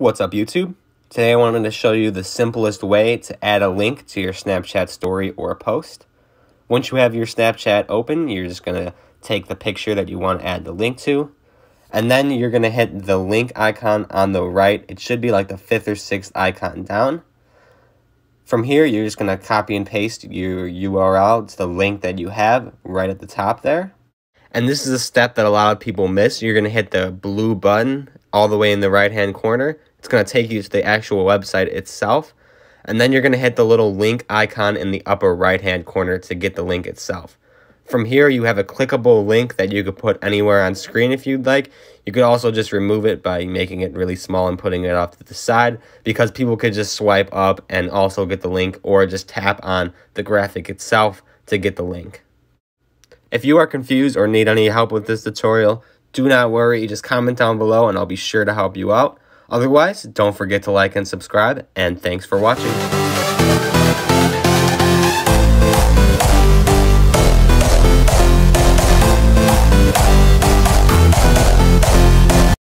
What's up, YouTube? Today I wanted to show you the simplest way to add a link to your Snapchat story or post. Once you have your Snapchat open, you're just going to take the picture that you want to add the link to, and then you're going to hit the link icon on the right. It should be like the 5th or 6th icon down. From here, you're just going to copy and paste your URL to the link that you have right at the top there. And this is a step that a lot of people miss. You're going to hit the blue button all the way in the right-hand corner. It's going to take you to the actual website itself. And then you're going to hit the little link icon in the upper right-hand corner to get the link itself. From here, you have a clickable link that you could put anywhere on screen if you'd like. You could also just remove it by making it really small and putting it off to the side, because people could just swipe up and also get the link, or just tap on the graphic itself to get the link. If you are confused or need any help with this tutorial, do not worry, just comment down below and I'll be sure to help you out. Otherwise, don't forget to like and subscribe, and thanks for watching.